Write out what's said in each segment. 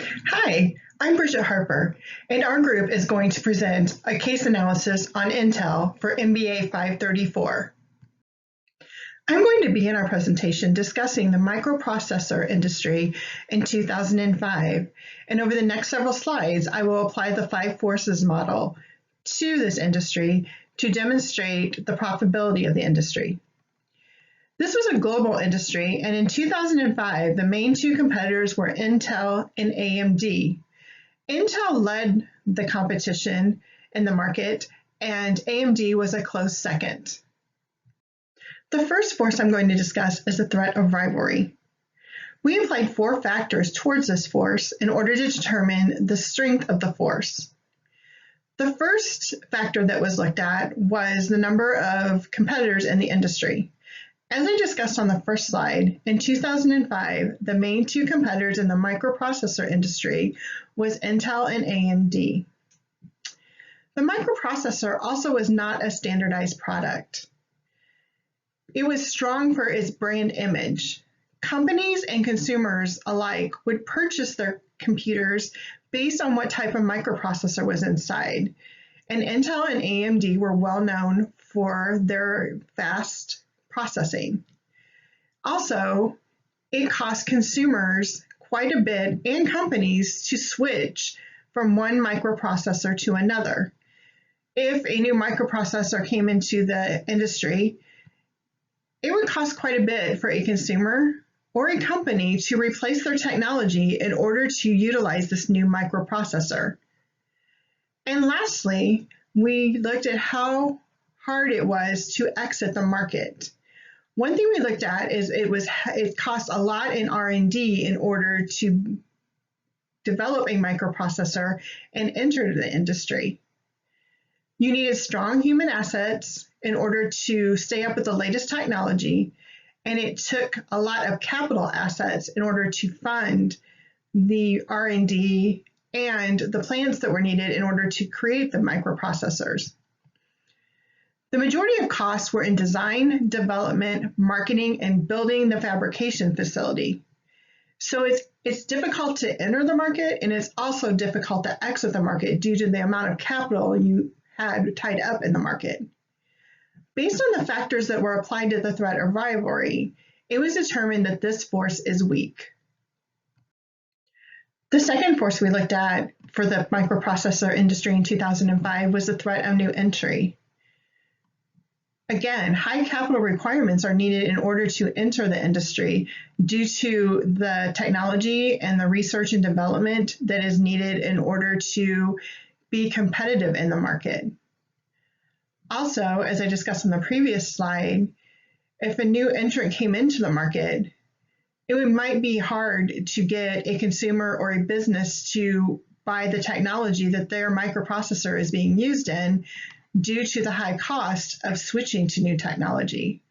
Hi, I'm Bridget Harper, and our group is going to present a case analysis on Intel for MBA 534. I'm going to begin our presentation discussing the microprocessor industry in 2005, and over the next several slides, I will apply the five forces model to this industry to demonstrate the profitability of the industry. This was a global industry, and in 2005, the main two competitors were Intel and AMD. Intel led the competition in the market, and AMD was a close second. The first force I'm going to discuss is the threat of rivalry. We applied four factors towards this force in order to determine the strength of the force. The first factor that was looked at was the number of competitors in the industry. As I discussed on the first slide, in 2005, the main two competitors in the microprocessor industry was Intel and AMD. The microprocessor also was not a standardized product. It was strong for its brand image. Companies and consumers alike would purchase their computers based on what type of microprocessor was inside. And Intel and AMD were well known for their fast processing. Also, it cost consumers quite a bit and companies to switch from one microprocessor to another. If a new microprocessor came into the industry, it would cost quite a bit for a consumer or a company to replace their technology in order to utilize this new microprocessor. And lastly, we looked at how hard it was to exit the market. One thing we looked at is it cost a lot in R&D in order to develop a microprocessor and enter the industry. You needed strong human assets in order to stay up with the latest technology, and it took a lot of capital assets in order to fund the R&D and the plans that were needed in order to create the microprocessors. The majority of costs were in design, development, marketing, and building the fabrication facility. So it's difficult to enter the market, and it's also difficult to exit the market due to the amount of capital you had tied up in the market. Based on the factors that were applied to the threat of rivalry, it was determined that this force is weak. The second force we looked at for the microprocessor industry in 2005 was the threat of new entry. Again, high capital requirements are needed in order to enter the industry due to the technology and the research and development that is needed in order to be competitive in the market. Also, as I discussed on the previous slide, if a new entrant came into the market, it might be hard to get a consumer or a business to buy the technology that their microprocessor is being used in due to the high cost of switching to new technology.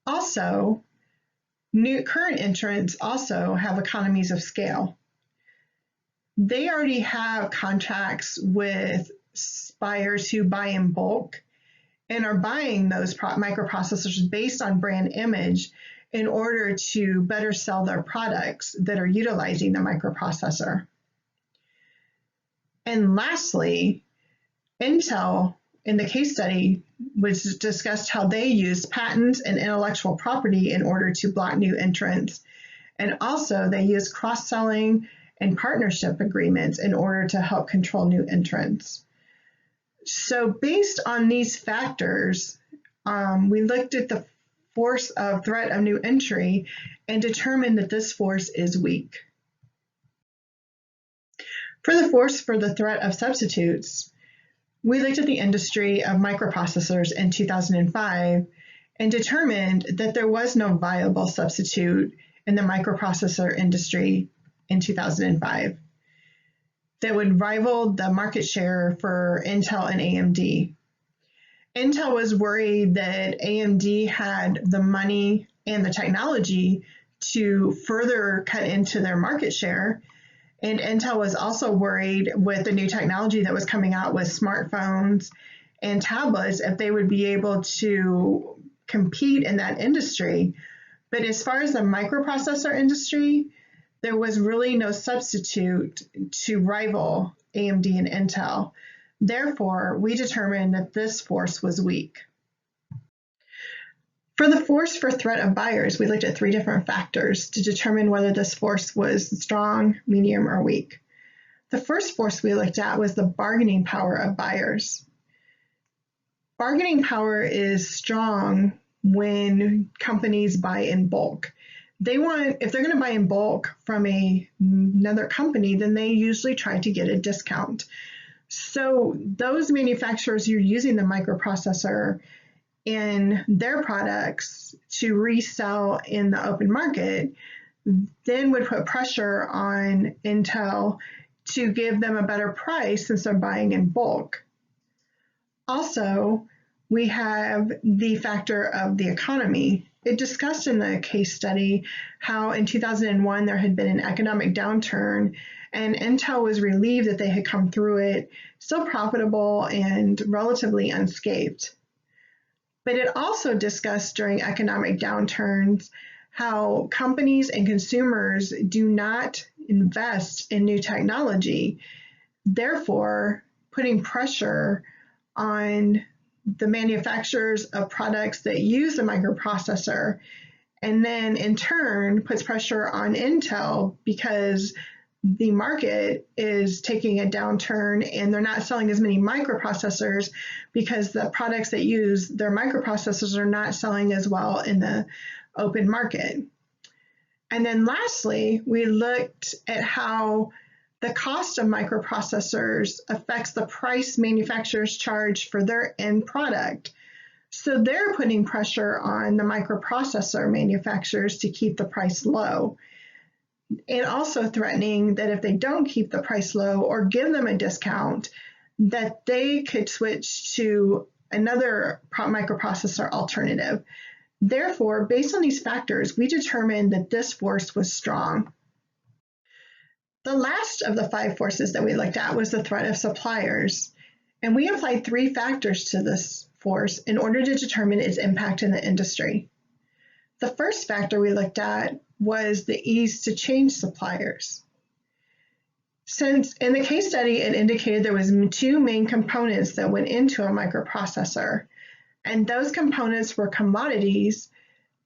Also, current entrants also have economies of scale. They already have contracts with buyers who buy in bulk and are buying those microprocessors based on brand image in order to better sell their products that are utilizing the microprocessor. And lastly, Intel, in the case study, was discussed how they used patents and intellectual property in order to block new entrants. And also they used cross-selling and partnership agreements in order to help control new entrants. So based on these factors, we looked at the force of threat of new entry and determined that this force is weak. For the force for the threat of substitutes, we looked at the industry of microprocessors in 2005 and determined that there was no viable substitute in the microprocessor industry in 2005 that would rival the market share for Intel and AMD. Intel was worried that AMD had the money and the technology to further cut into their market share. And Intel was also worried with the new technology that was coming out with smartphones and tablets if they would be able to compete in that industry. But as far as the microprocessor industry, there was really no substitute to rival AMD and Intel. Therefore, we determined that this force was weak. For the force for threat of buyers, we looked at 3 different factors to determine whether this force was strong, medium, or weak. The first force we looked at was the bargaining power of buyers. Bargaining power is strong when companies buy in bulk. If they're going to buy in bulk from another company, then they usually try to get a discount. So those manufacturers who are using the microprocessor in their products to resell in the open market then would put pressure on Intel to give them a better price since they're buying in bulk. Also, we have the factor of the economy. It discussed in the case study how in 2001 there had been an economic downturn and Intel was relieved that they had come through it still profitable and relatively unscathed. But it also discussed during economic downturns how companies and consumers do not invest in new technology, therefore putting pressure on the manufacturers of products that use the microprocessor, and then in turn puts pressure on Intel because the market is taking a downturn and they're not selling as many microprocessors because the products that use their microprocessors are not selling as well in the open market. And then lastly, we looked at how the cost of microprocessors affects the price manufacturers charge for their end product. So they're putting pressure on the microprocessor manufacturers to keep the price low, and also threatening that if they don't keep the price low or give them a discount, that they could switch to another microprocessor alternative. Therefore, based on these factors, we determined that this force was strong. The last of the 5 forces that we looked at was the threat of suppliers, and we applied 3 factors to this force in order to determine its impact in the industry. The first factor we looked at was the ease to change suppliers. Since in the case study it indicated there was 2 main components that went into a microprocessor, and those components were commodities,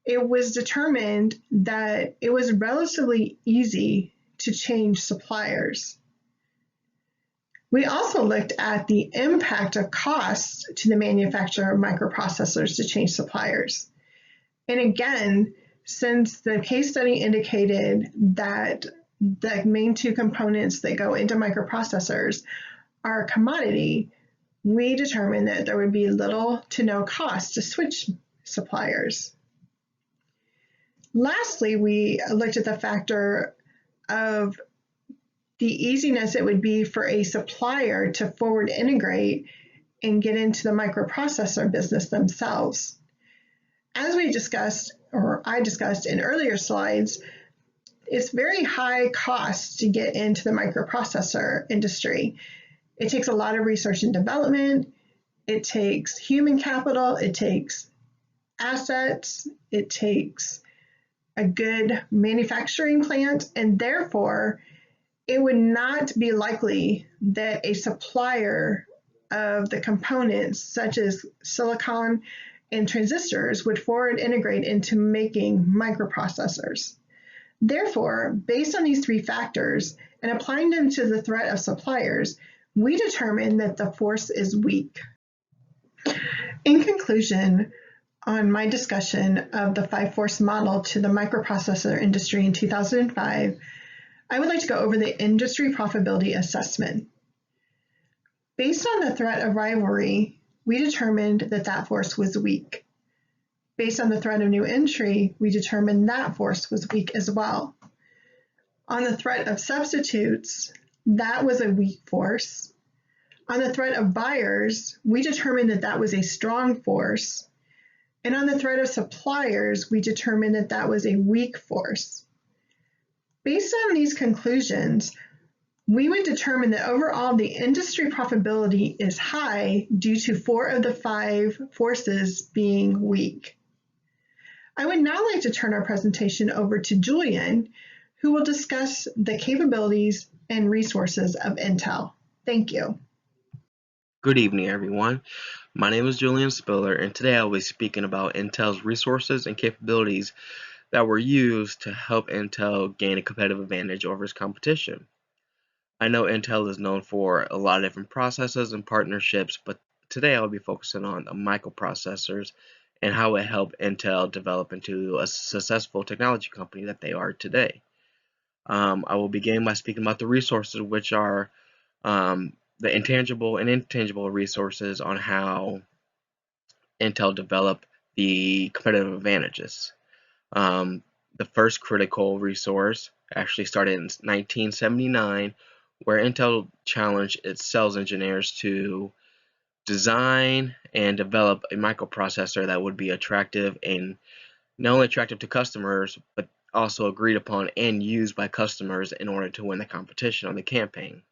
it was determined that it was relatively easy to change suppliers. We also looked at the impact of costs to the manufacturer of microprocessors to change suppliers. And again, since the case study indicated that the main 2 components that go into microprocessors are a commodity, we determined that there would be little to no cost to switch suppliers. Lastly, we looked at the factor of the easiness it would be for a supplier to forward integrate and get into the microprocessor business themselves. As we discussed, or I discussed in earlier slides, it's very high cost to get into the microprocessor industry. It takes a lot of research and development, it takes human capital, it takes assets, it takes a good manufacturing plant, and therefore it would not be likely that a supplier of the components such as silicon and transistors would forward integrate into making microprocessors. Therefore, based on these 3 factors and applying them to the threat of suppliers, we determined that the force is weak. In conclusion, on my discussion of the 5-force model to the microprocessor industry in 2005, I would like to go over the industry profitability assessment. Based on the threat of rivalry, we determined that that force was weak. Based on the threat of new entry, we determined that force was weak as well. On the threat of substitutes, that was a weak force. On the threat of buyers, we determined that that was a strong force. And on the threat of suppliers, we determined that that was a weak force. Based on these conclusions, we would determine that overall the industry profitability is high due to 4 of the 5 forces being weak. I would now like to turn our presentation over to Julian, who will discuss the capabilities and resources of Intel. Thank you. Good evening, everyone. My name is Julian Spiller, and today I'll be speaking about Intel's resources and capabilities that were used to help Intel gain a competitive advantage over its competition. I know Intel is known for a lot of different processors and partnerships, but today I'll be focusing on the microprocessors and how it helped Intel develop into a successful technology company that they are today. I will begin by speaking about the resources, which are the intangible and intangible resources on how Intel developed the competitive advantages. The first critical resource actually started in 1979, where Intel challenged its sales engineers to design and develop a microprocessor that would be attractive and not only attractive to customers, but also agreed upon and used by customers in order to win the competition on the campaign.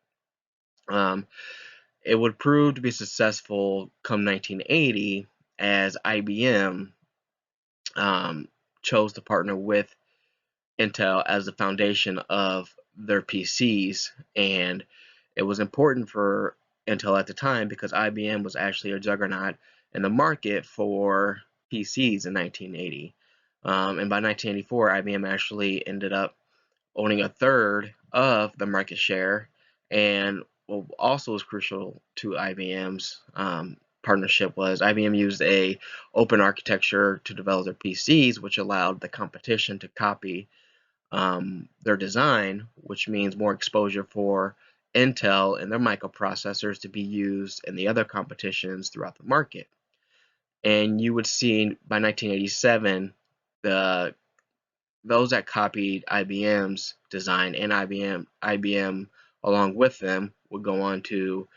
It would prove to be successful come 1980 as IBM chose to partner with Intel as the foundation of their PCs, and it was important for Intel at the time because IBM was actually a juggernaut in the market for PCs in 1980. And by 1984, IBM actually ended up owning a third of the market share, and what also was crucial to IBM's partnership was IBM used a open architecture to develop their PCs, which allowed the competition to copy their design, which means more exposure for Intel and their microprocessors to be used in the other competitions throughout the market. And you would see by 1987, those that copied IBM's design and IBM along with them would go on to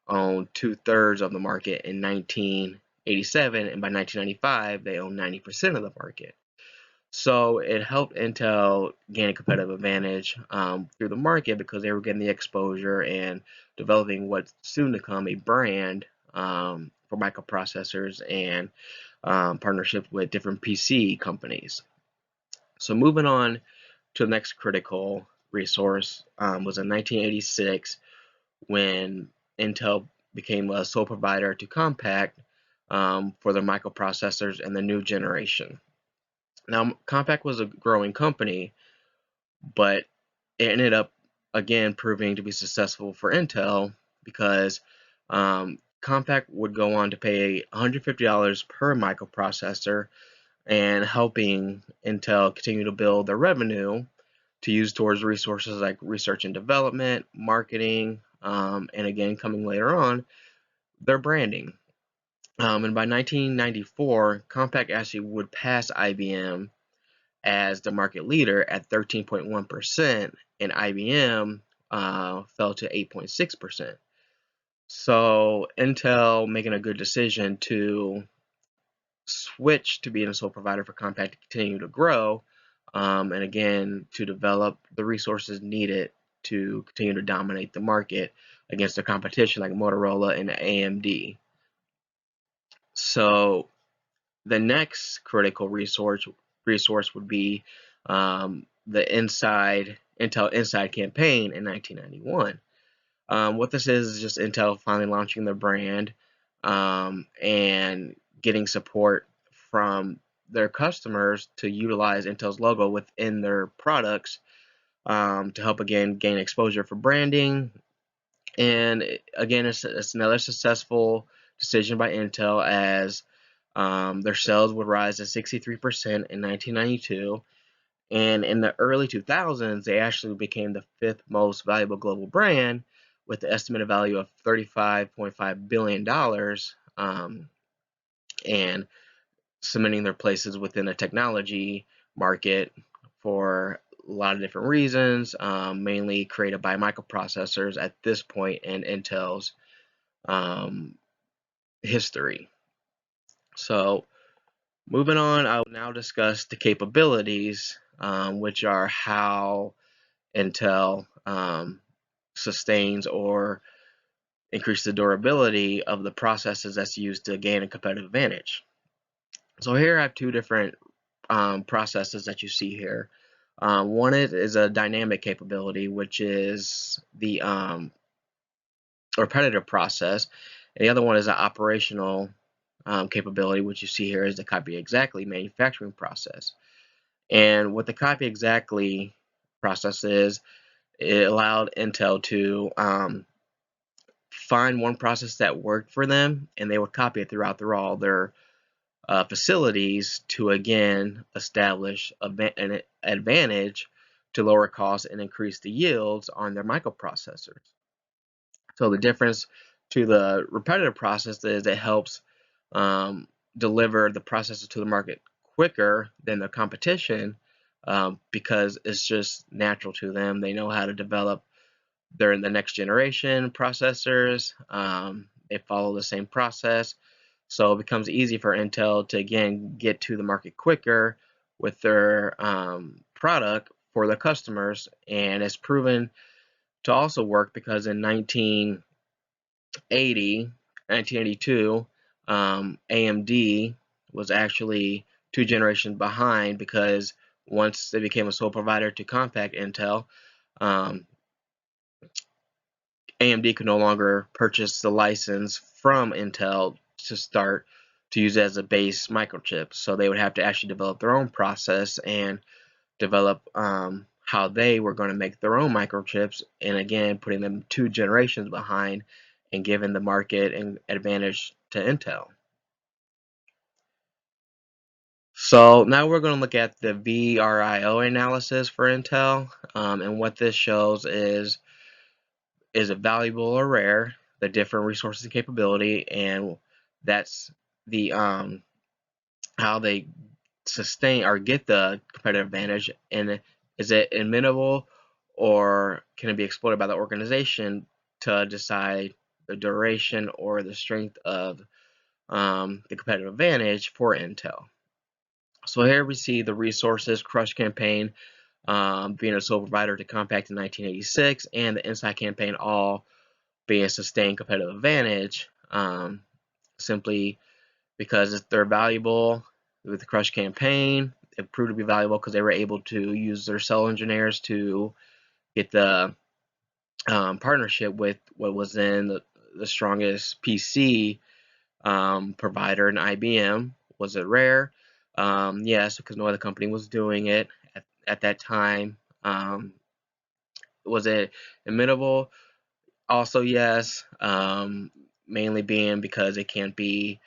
own 2/3 of the market in 1987, and by 1995 they own 90% of the market. So it helped Intel gain a competitive advantage through the market because they were getting the exposure and developing what's soon to come a brand for microprocessors and partnership with different PC companies. So moving on to the next critical resource was in 1986 when Intel became a sole provider to Compaq for their microprocessors and the new generation. Now, Compaq was a growing company, but it ended up again proving to be successful for Intel because Compaq would go on to pay $150 per microprocessor and helping Intel continue to build their revenue to use towards resources like research and development, marketing, and again, coming later on, their branding. And by 1994, Compaq actually would pass IBM as the market leader at 13.1%, and IBM fell to 8.6%. So Intel making a good decision to switch to being a sole provider for Compaq to continue to grow, and again to develop the resources needed to continue to dominate the market against the competition like Motorola and AMD. So the next critical resource would be the Intel Inside campaign in 1991. What this is just Intel finally launching their brand and getting support from their customers to utilize Intel's logo within their products to help again gain exposure for branding. And again, it's another successful decision by Intel as their sales would rise to 63% in 1992. And in the early 2000s, they actually became the 5th most valuable global brand with the estimated value of $35.5 billion and cementing their places within the technology market for a lot of different reasons, mainly created by microprocessors at this point in Intel's history. So moving on, I will now discuss the capabilities, which are how Intel sustains or increase the durability of the processes that's used to gain a competitive advantage. So here I have two different processes that you see here. One is a dynamic capability, which is the repetitive process, and the other one is an operational capability, which you see here is the copy exactly manufacturing process. And what the copy exactly process is, it allowed Intel to find one process that worked for them, and they would copy it throughout all their facilities to again establish an advantage to lower costs and increase the yields on their microprocessors. So the difference to the repetitive process is it helps deliver the processor to the market quicker than the competition because it's just natural to them. They know how to develop the next generation processors. They follow the same process. So it becomes easy for Intel to again get to the market quicker with their product for the customers, and it's proven to also work because in 1982, AMD was actually 2 generations behind because once they became a sole provider to Compaq Intel, AMD could no longer purchase the license from Intel to start to use it as a base microchip. So they would have to actually develop their own process and develop how they were going to make their own microchips, and again putting them 2 generations behind and giving the market an advantage to Intel. So now we're going to look at the VRIO analysis for Intel, and what this shows is it valuable or rare, the different resources and capability, and that's the how they sustain or get the competitive advantage, and is it immutable or can it be exploited by the organization to decide the duration or the strength of the competitive advantage for Intel. So here we see the resources crush campaign being a sole provider to Compaq in 1986, and the Insight campaign all being a sustained competitive advantage, simply because they're valuable. With the Crush campaign, it proved to be valuable because they were able to use their cell engineers to get the partnership with what was then the strongest PC provider in IBM. Was it rare? Yes, because no other company was doing it at that time. Was it immutable? Also, yes. Mainly being because it can't be.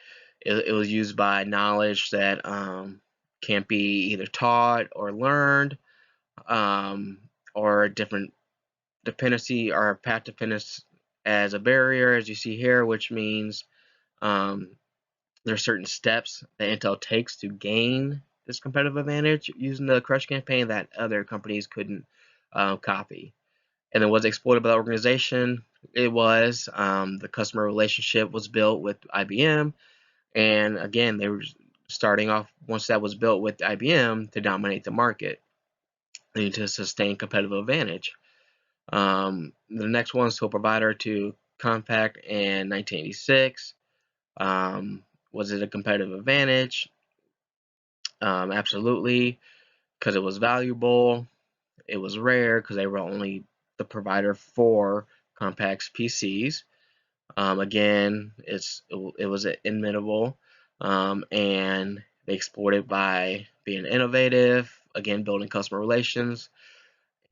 It was used by knowledge that can't be either taught or learned, or a different dependency or path dependence as a barrier, as you see here, which means there are certain steps that Intel takes to gain this competitive advantage using the Crush campaign that other companies couldn't copy. And then was it exploited by the organization? It was. The customer relationship was built with IBM, and again, they were starting off once that was built with IBM to dominate the market and to sustain competitive advantage. The next one is sole provider to Compaq in 1986. Was it a competitive advantage? Absolutely, because it was valuable. It was rare because they were only the provider for Compaq's PCs. Again, it was immutable, and they exploited by being innovative, again building customer relations,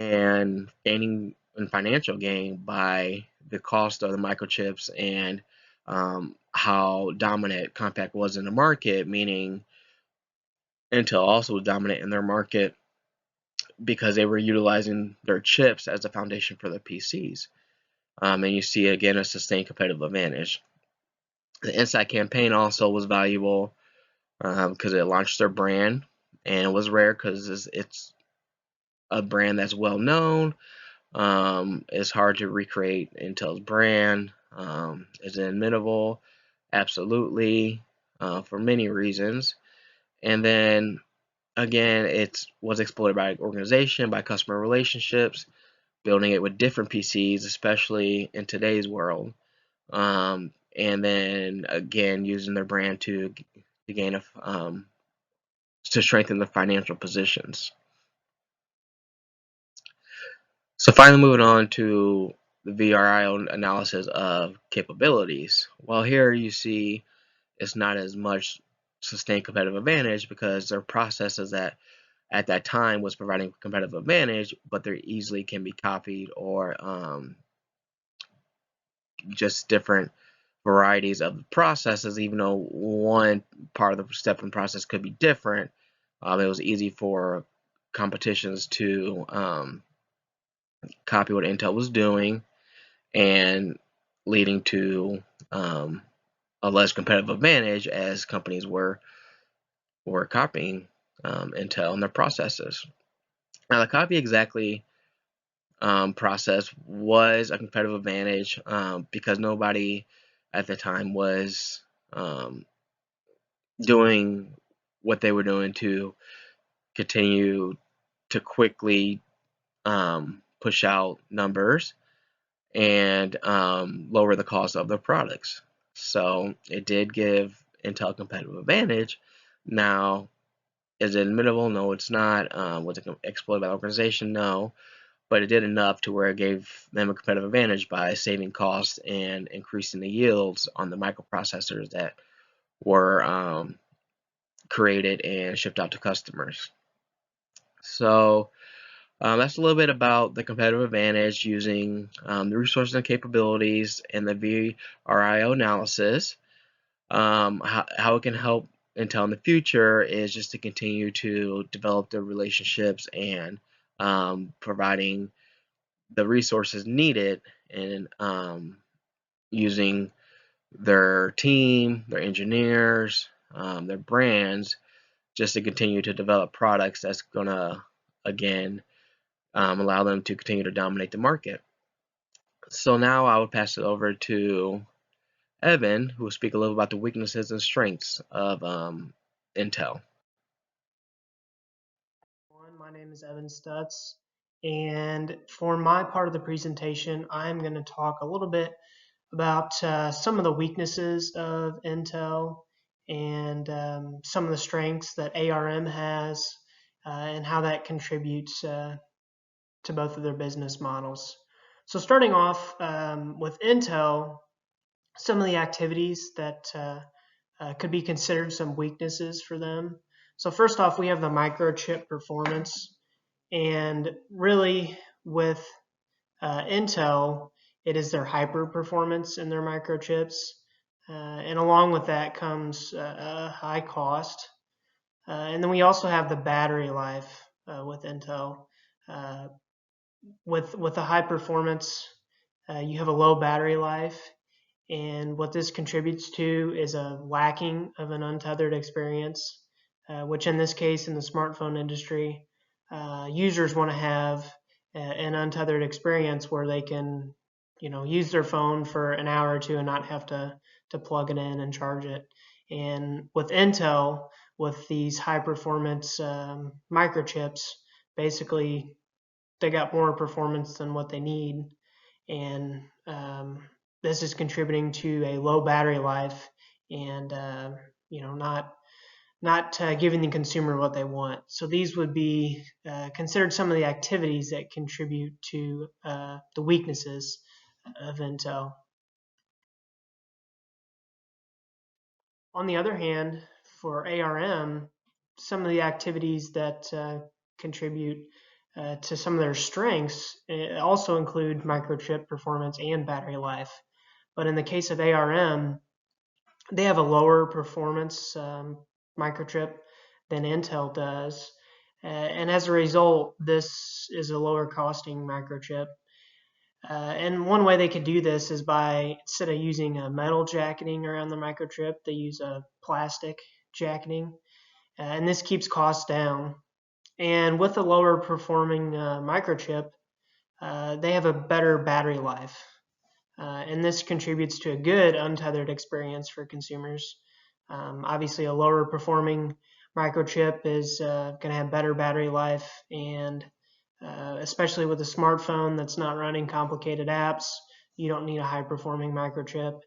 and gaining in financial gain by the cost of the microchips and how dominant Compaq was in the market, meaning Intel also was dominant in their market because they were utilizing their chips as a foundation for their PCs. And you see again a sustained competitive advantage. The Insight campaign also was valuable because it launched their brand, and it was rare because it's a brand that's well known. It's hard to recreate Intel's brand. Is it immutable? Absolutely, for many reasons. And then again, it was exploited by organization, by customer relationships, building it with different PCs, especially in today's world. And then again, using their brand to gain to strengthen the financial positions. So finally moving on to the VRIO analysis of capabilities. Well, here you see it's not as much sustained competitive advantage because there are processes that at that time was providing competitive advantage, but they easily can be copied or just different varieties of processes, even though one part of the step in the process could be different. It was easy for competitions to copy what Intel was doing and leading to a less competitive advantage as companies were copying Intel and their processes. Now, the copy exactly process was a competitive advantage because nobody at the time was doing what they were doing to continue to quickly push out numbers and lower the cost of their products. So it did give Intel a competitive advantage. Now, is it admittable? No, it's not. Was it exploited by the organization? No. But it did enough to where it gave them a competitive advantage by saving costs and increasing the yields on the microprocessors that were created and shipped out to customers. So that's a little bit about the competitive advantage using the resources and capabilities and the VRIO analysis. How it can help Intel in the future is just to continue to develop the relationships and providing the resources needed and using their team, their engineers, their brands, just to continue to develop products that's gonna again allow them to continue to dominate the market. So now I will pass it over to Evan, who will speak a little about the weaknesses and strengths of Intel. My name is Evan Stutz, and for my part of the presentation, I'm going to talk a little bit about some of the weaknesses of Intel and some of the strengths that ARM has and how that contributes to both of their business models. So starting off with Intel, some of the activities that could be considered some weaknesses for them. So first off, we have the microchip performance, and really with Intel, it is their hyper performance in their microchips, and along with that comes a high cost. And then we also have the battery life with Intel. With the high performance, you have a low battery life, and what this contributes to is a lacking of an untethered experience, which in this case in the smartphone industry, users want to have an untethered experience where they can, use their phone for an hour or two and not have to plug it in and charge it. And with Intel, with these high performance microchips, basically they got more performance than what they need, and this is contributing to a low battery life and not giving the consumer what they want. So these would be considered some of the activities that contribute to the weaknesses of Intel. On the other hand, for ARM, some of the activities that contribute to some of their strengths also include microchip performance and battery life. But in the case of ARM, they have a lower performance microchip than Intel does. And as a result, this is a lower costing microchip. And one way they could do this is by, instead of using a metal jacketing around the microchip, they use a plastic jacketing. And this keeps costs down. And with a lower performing microchip, they have a better battery life. And this contributes to a good untethered experience for consumers. Obviously, a lower performing microchip is going to have better battery life, and especially with a smartphone that's not running complicated apps, you don't need a high performing microchip.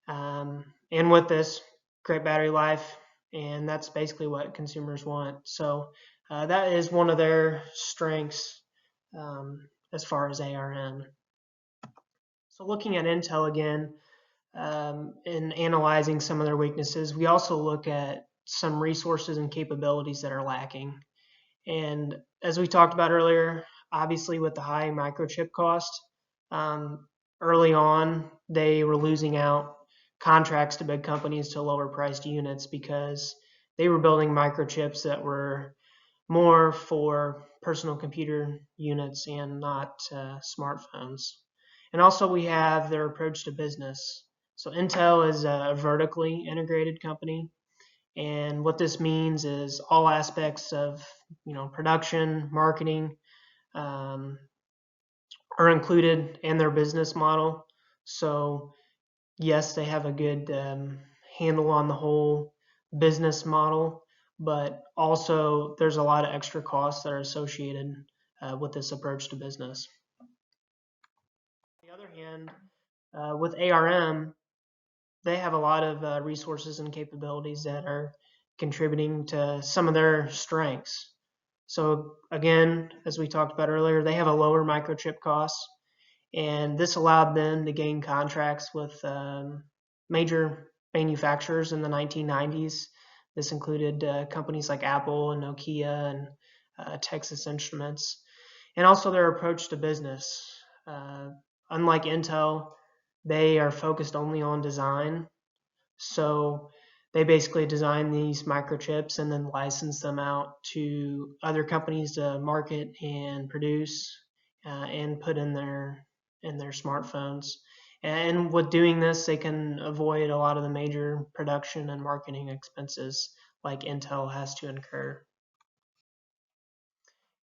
And with this, great battery life, and that's basically what consumers want. So that is one of their strengths as far as ARM. So looking at Intel again, in analyzing some of their weaknesses, we also look at some resources and capabilities that are lacking. And as we talked about earlier, obviously with the high microchip cost, early on they were losing out contracts to big companies to lower priced units because they were building microchips that were more for personal computer units and not smartphones. And also we have their approach to business. So Intel is a vertically integrated company, and what this means is all aspects of production, marketing are included in their business model. So yes, they have a good handle on the whole business model, but also there's a lot of extra costs that are associated with this approach to business. On the other hand, with ARM, they have a lot of resources and capabilities that are contributing to some of their strengths. So again, as we talked about earlier, they have a lower microchip cost, and this allowed them to gain contracts with major manufacturers in the 1990s. This included companies like Apple and Nokia and Texas Instruments, and also their approach to business. Unlike Intel, they are focused only on design. So they basically design these microchips and then license them out to other companies to market and produce and put in their smartphones. And with doing this, they can avoid a lot of the major production and marketing expenses like Intel has to incur.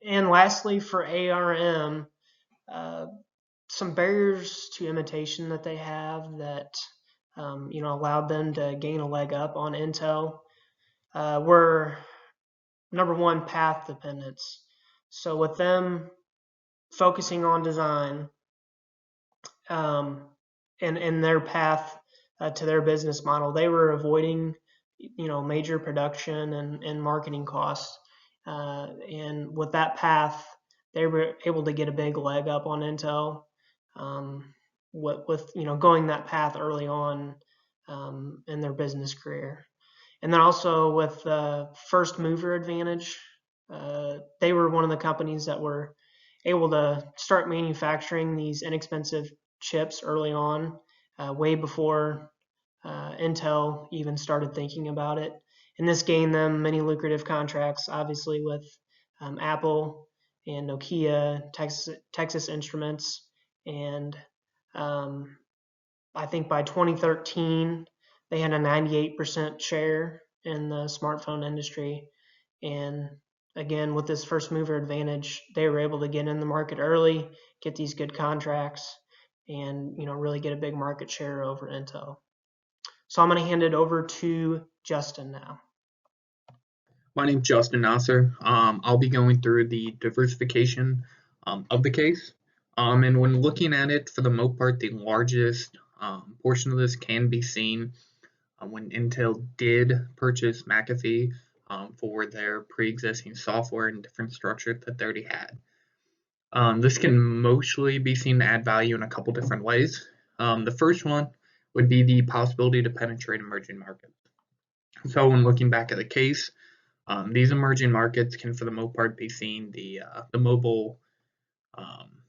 And lastly, for ARM, some barriers to imitation that they have that allowed them to gain a leg up on Intel were, number one, path dependence. So with them focusing on design and their path to their business model, they were avoiding major production and marketing costs. And with that path, they were able to get a big leg up on Intel. With going that path early on in their business career. And then also with the first mover advantage, they were one of the companies that were able to start manufacturing these inexpensive chips early on, way before Intel even started thinking about it. And this gained them many lucrative contracts, obviously with Apple and Nokia, Texas Instruments, and I think by 2013, they had a 98% share in the smartphone industry. And again, with this first mover advantage, they were able to get in the market early, get these good contracts, and really get a big market share over Intel. So I'm going to hand it over to Justin now. My name's Justin Nasser. I'll be going through the diversification of the case. And when looking at it, for the most part, the largest portion of this can be seen when Intel did purchase McAfee for their pre-existing software and different structure that they already had. This can mostly be seen to add value in a couple different ways. The first one would be the possibility to penetrate emerging markets. So when looking back at the case, these emerging markets can, for the most part, be seen the mobile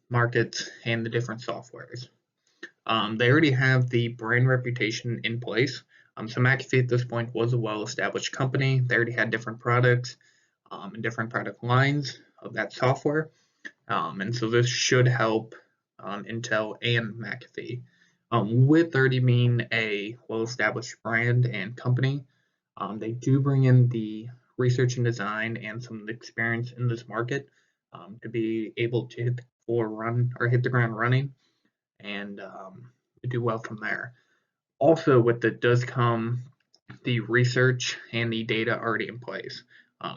markets and the different softwares. They already have the brand reputation in place. So McAfee at this point was a well-established company. They already had different products and different product lines of that software. And so this should help Intel and McAfee. With already being a well-established brand and company, they do bring in the research and design and some experience in this market to be able to hit the ground running and do well from there. Also, with it does come the research and the data already in place.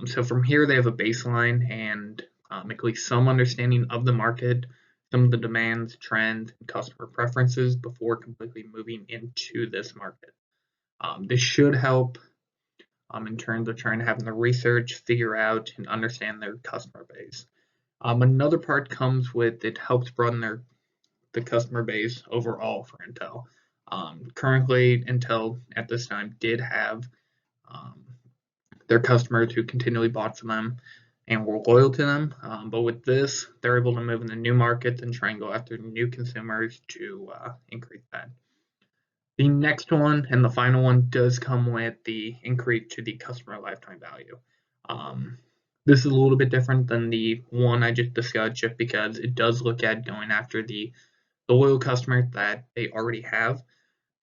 So from here, they have a baseline and at least some understanding of the market, some of the demands, trends, and customer preferences before completely moving into this market. This should help in terms of trying to have the research, figure out, and understand their customer base. Another part comes with it helps broaden the customer base overall for Intel. Currently, Intel at this time did have um, their customers who continually bought from them and were loyal to them. But with this, they're able to move into new markets and try and go after new consumers to increase that. The next one and the final one does come with the increase to the customer lifetime value. This is a little bit different than the one I just discussed, just because it does look at going after the loyal customer that they already have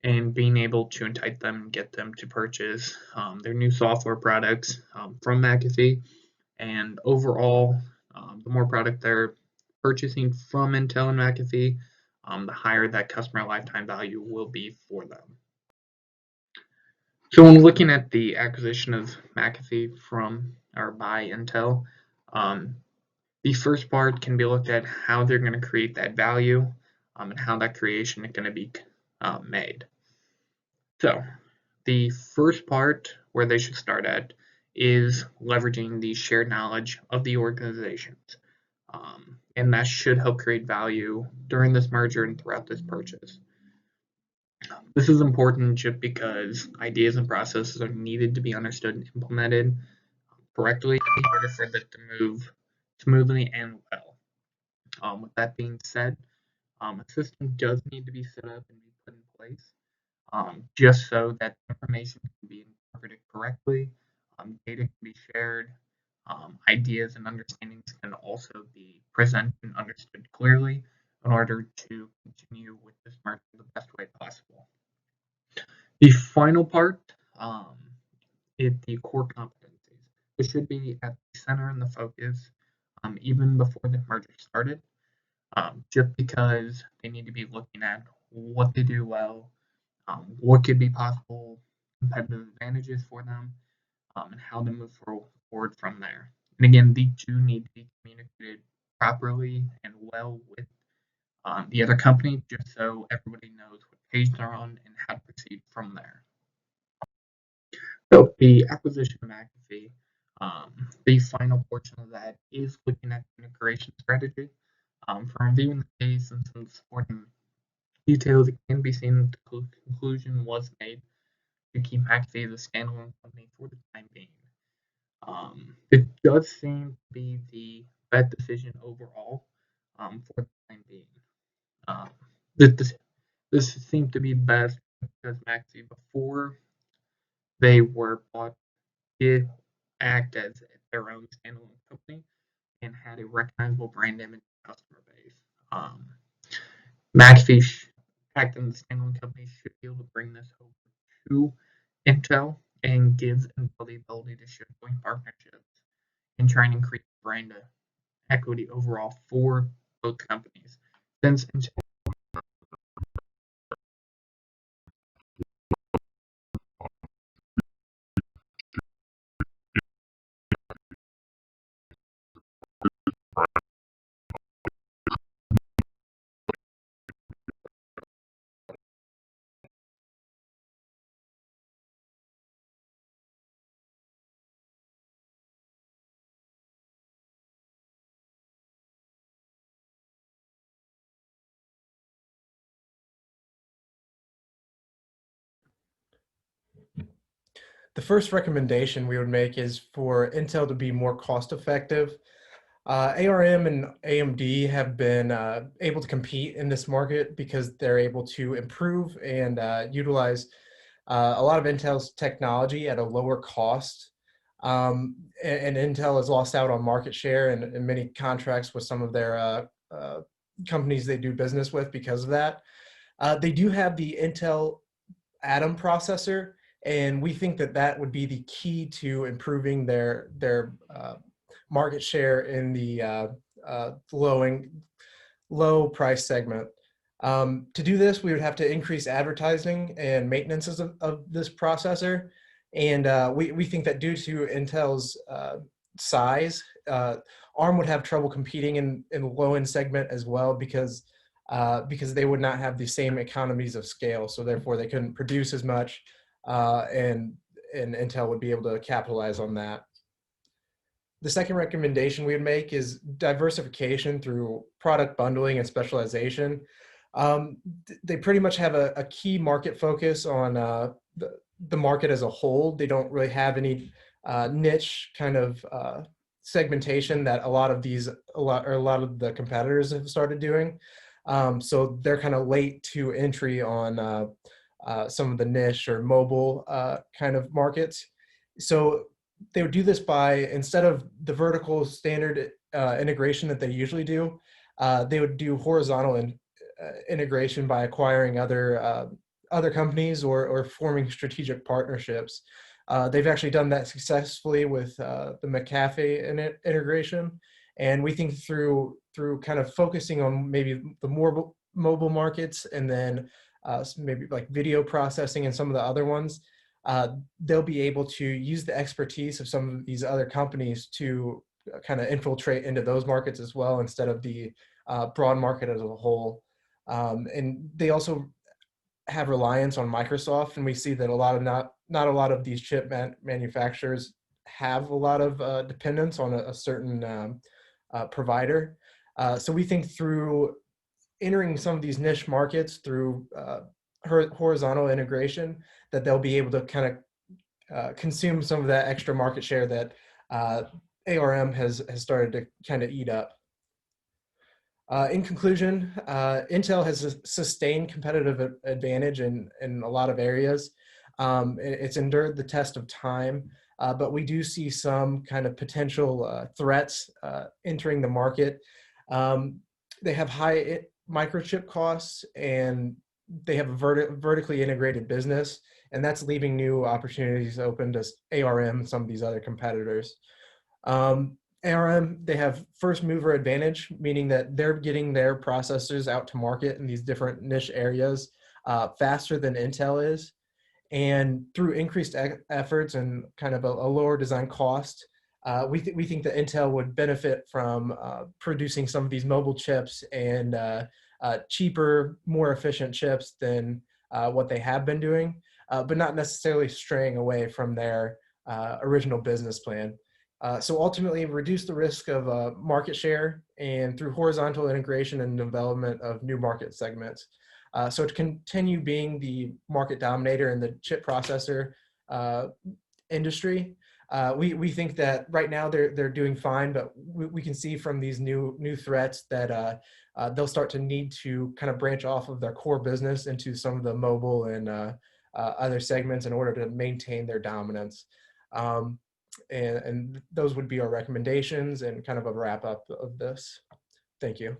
and being able to entice them and get them to purchase their new software products from McAfee. And overall, the more product they're purchasing from Intel and McAfee, the higher that customer lifetime value will be for them. So when looking at the acquisition of McAfee from or by Intel, the first part can be looked at how they're going to create that value and how that creation is going to be made. So the first part where they should start at is leveraging the shared knowledge of the organizations. And that should help create value during this merger and throughout this purchase. This is important just because ideas and processes are needed to be understood and implemented correctly in order for this to move smoothly and well. With that being said, a system does need to be set up and be put in place just so that information can be interpreted correctly, data can be shared, ideas and understandings can also be presented and understood clearly in order to continue with this merger the best way possible. The final part is the core competencies. It should be at the center and the focus even before the merger started, just because they need to be looking at what they do well, what could be possible competitive advantages for them, and how to move forward from there. And again, these two need to be communicated properly and well with the other company, just so everybody knows what page they're on and how to proceed from there. So the acquisition of McAfee, the final portion of that is looking at the integration strategy. From reviewing the case and some supporting details, it can be seen that the conclusion was made to keep McAfee as a standalone company for the time being. It does seem to be the best decision overall for the time being. This seemed to be best because McAfee, before they were bought, did act as their own standalone company and had a recognizable brand image and customer base. McAfee acting as a standalone company should be able to bring this over to Intel and give Intel the ability to show joint partnerships and try and increase brand equity overall for both companies. Since Intel The first recommendation we would make is for Intel to be more cost effective. ARM and AMD have been able to compete in this market because they're able to improve and utilize a lot of Intel's technology at a lower cost. And Intel has lost out on market share and many contracts with some of their companies they do business with because of that. They do have the Intel Atom processor, and we think that that would be the key to improving their market share in the low price segment. To do this, we would have to increase advertising and maintenance of this processor, and we think that due to Intel's size, ARM would have trouble competing in the low end segment as well because they would not have the same economies of scale, so therefore they couldn't produce as much. And Intel would be able to capitalize on that. The second recommendation we would make is diversification through product bundling and specialization. They pretty much have a key market focus on the market as a whole. They don't really have any niche kind of segmentation that a lot of the competitors have started doing. So they're kind of late to entry on some of the niche or mobile kind of markets. So they would do this by, instead of the vertical standard integration that they usually do, they would do horizontal integration by acquiring other companies or forming strategic partnerships. They've actually done that successfully with the McAfee integration, and we think through kind of focusing on maybe the more mobile markets, and then maybe like video processing and some of the other ones, they'll be able to use the expertise of some of these other companies to kind of infiltrate into those markets as well, instead of the broad market as a whole. And they also have reliance on Microsoft, and we see that not a lot of these chip manufacturers have a lot of dependence on a certain provider. So we think through entering some of these niche markets through horizontal integration, that they'll be able to kind of consume some of that extra market share that ARM has started to kind of eat up. In conclusion, Intel has a sustained competitive advantage in a lot of areas. It's endured the test of time, but we do see some kind of potential threats entering the market. They have high microchip costs, and they have a vertically integrated business, and that's leaving new opportunities open to ARM and some of these other competitors. ARM, they have first mover advantage, meaning that they're getting their processors out to market in these different niche areas faster than Intel is. And through increased efforts and kind of a lower design cost, we think that Intel would benefit from producing some of these mobile chips and cheaper, more efficient chips than what they have been doing, but not necessarily straying away from their original business plan. So ultimately, reduce the risk of market share, and through horizontal integration and development of new market segments. So to continue being the market dominator in the chip processor industry, we think that right now they're doing fine, but we can see from these new threats that they'll start to need to kind of branch off of their core business into some of the mobile and other segments in order to maintain their dominance. And those would be our recommendations and kind of a wrap up of this. Thank you.